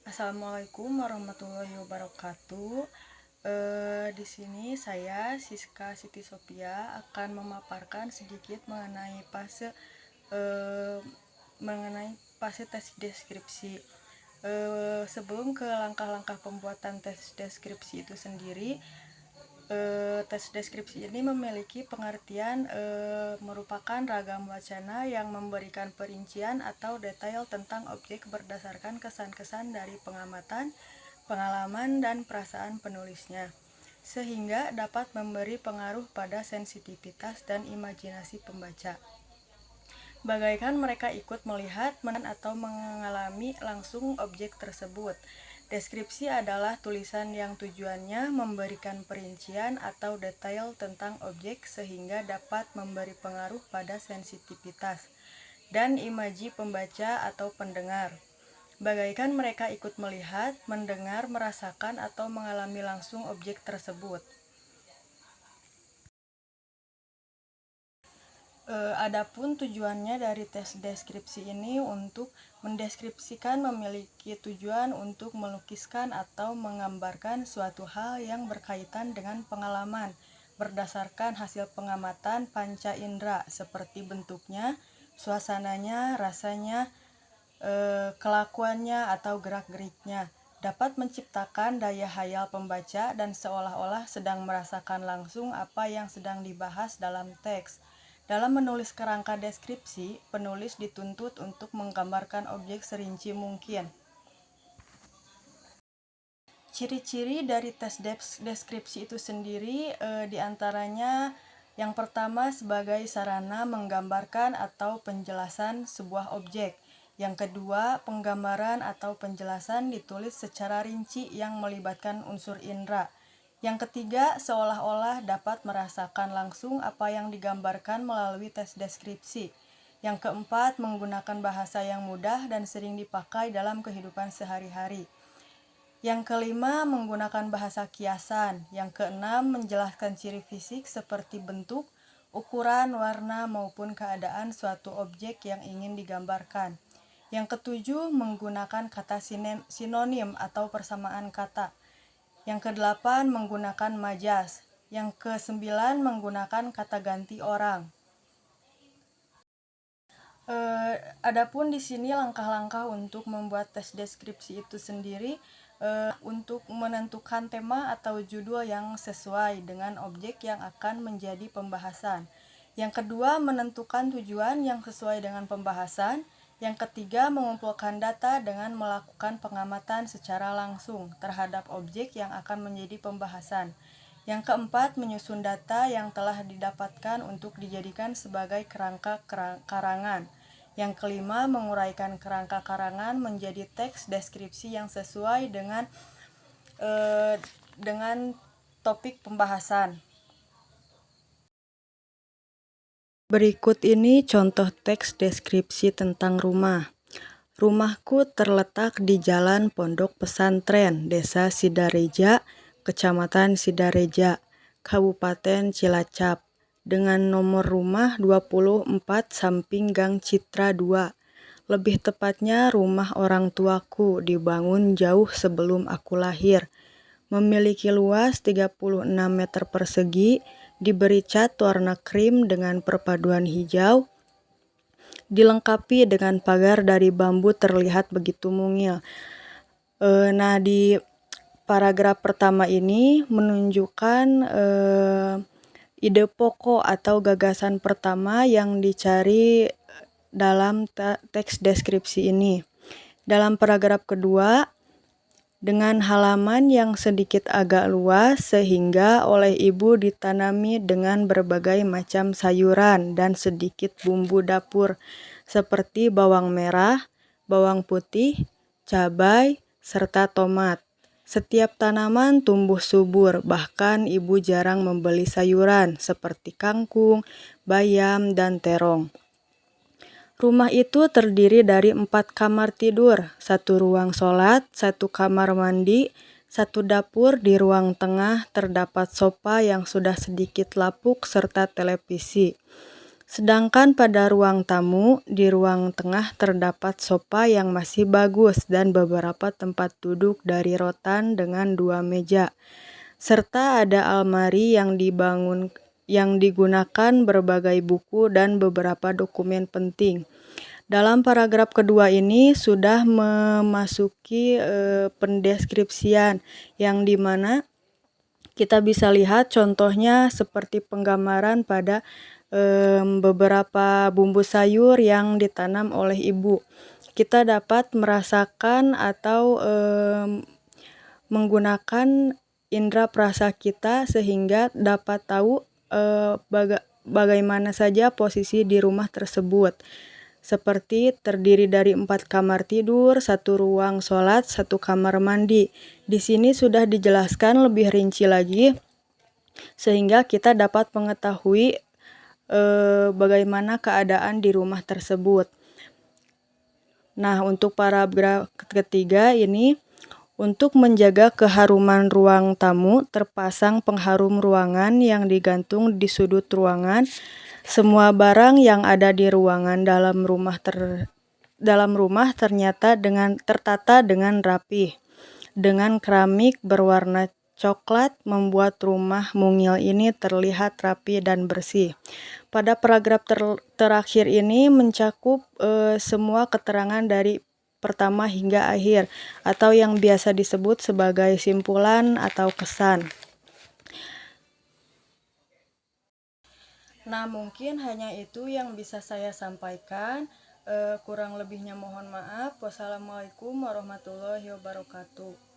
Assalamualaikum warahmatullahi wabarakatuh. Di sini saya Siska Siti Sophia akan memaparkan sedikit eh, mengenai fase tes deskripsi. Sebelum ke langkah-langkah pembuatan tes deskripsi itu sendiri, tes deskripsi ini memiliki pengertian merupakan ragam wacana yang memberikan perincian atau detail tentang objek berdasarkan kesan-kesan dari pengamatan, pengalaman, dan perasaan penulisnya, sehingga dapat memberi pengaruh pada sensitivitas dan imajinasi pembaca. Bagaikan mereka ikut melihat, atau mengalami langsung objek tersebut. Deskripsi adalah tulisan yang tujuannya memberikan perincian atau detail tentang objek sehingga dapat memberi pengaruh pada sensitivitas dan imaji pembaca atau pendengar. Bagaikan mereka ikut melihat, mendengar, merasakan, atau mengalami langsung objek tersebut. Adapun tujuannya dari tes deskripsi ini untuk mendeskripsikan memiliki tujuan untuk melukiskan atau menggambarkan suatu hal yang berkaitan dengan pengalaman berdasarkan hasil pengamatan panca indera seperti bentuknya, suasananya, rasanya, kelakuannya atau gerak-geriknya, dapat menciptakan daya hayal pembaca dan seolah-olah sedang merasakan langsung apa yang sedang dibahas dalam teks. Dalam menulis kerangka deskripsi, penulis dituntut untuk menggambarkan objek serinci mungkin. Ciri-ciri dari tes deskripsi itu sendiri diantaranya yang pertama sebagai sarana menggambarkan atau penjelasan sebuah objek. Yang kedua, penggambaran atau penjelasan ditulis secara rinci yang melibatkan unsur indera. Yang ketiga, seolah-olah dapat merasakan langsung apa yang digambarkan melalui tes deskripsi. Yang keempat, menggunakan bahasa yang mudah dan sering dipakai dalam kehidupan sehari-hari. Yang kelima, menggunakan bahasa kiasan. Yang keenam, menjelaskan ciri fisik seperti bentuk, ukuran, warna, maupun keadaan suatu objek yang ingin digambarkan. Yang ketujuh, menggunakan kata sinonim atau persamaan kata. Yang kedelapan, menggunakan majas. Yang kesembilan, menggunakan kata ganti orang. Adapun di sini langkah-langkah untuk membuat tes deskripsi itu sendiri untuk menentukan tema atau judul yang sesuai dengan objek yang akan menjadi pembahasan. Yang kedua, menentukan tujuan yang sesuai dengan pembahasan. Yang ketiga, mengumpulkan data dengan melakukan pengamatan secara langsung terhadap objek yang akan menjadi pembahasan. Yang keempat, menyusun data yang telah didapatkan untuk dijadikan sebagai kerangka karangan. Yang kelima, menguraikan kerangka karangan menjadi teks deskripsi yang sesuai dengan topik pembahasan. Berikut ini contoh teks deskripsi tentang rumah. Rumahku terletak di Jalan Pondok Pesantren, Desa Sidareja, Kecamatan Sidareja, Kabupaten Cilacap, dengan nomor rumah 24 samping Gang Citra 2. Lebih tepatnya rumah orang tuaku dibangun jauh sebelum aku lahir. Memiliki luas 36 meter persegi, diberi cat warna krim dengan perpaduan hijau, dilengkapi dengan pagar dari bambu terlihat begitu mungil. Nah, di paragraf pertama ini menunjukkan ide pokok atau gagasan pertama yang dicari dalam teks deskripsi ini. Dalam paragraf kedua, dengan halaman yang sedikit agak luas sehingga oleh ibu ditanami dengan berbagai macam sayuran dan sedikit bumbu dapur seperti bawang merah, bawang putih, cabai, serta tomat. Setiap tanaman tumbuh subur, bahkan ibu jarang membeli sayuran seperti kangkung, bayam, dan terong. Rumah itu terdiri dari 4 kamar tidur, 1 ruang sholat, 1 kamar mandi, 1 dapur. Di ruang tengah terdapat sofa yang sudah sedikit lapuk serta televisi. Sedangkan pada ruang tamu, di ruang tengah terdapat sofa yang masih bagus dan beberapa tempat duduk dari rotan dengan 2 meja, serta ada almari yang digunakan berbagai buku dan beberapa dokumen penting. Dalam paragraf kedua ini sudah memasuki pendeskripsian yang dimana kita bisa lihat contohnya seperti penggambaran pada beberapa bumbu sayur yang ditanam oleh ibu. Kita dapat merasakan atau menggunakan indera perasa kita sehingga dapat tahu bagaimana saja posisi di rumah tersebut. Seperti terdiri dari 4 kamar tidur, 1 ruang sholat, 1 kamar mandi. Di sini sudah dijelaskan lebih rinci lagi sehingga kita dapat mengetahui bagaimana keadaan di rumah tersebut. Nah, untuk paragraf ketiga ini, untuk menjaga keharuman ruang tamu, terpasang pengharum ruangan yang digantung di sudut ruangan. Semua barang yang ada di ruangan dalam rumah ternyata tertata dengan rapih. Dengan keramik berwarna coklat membuat rumah mungil ini terlihat rapi dan bersih. Pada paragraf terakhir ini mencakup semua keterangan dari pertama hingga akhir atau yang biasa disebut sebagai simpulan atau kesan. Nah, mungkin hanya itu yang bisa saya sampaikan. Kurang lebihnya mohon maaf. Wassalamualaikum warahmatullahi wabarakatuh.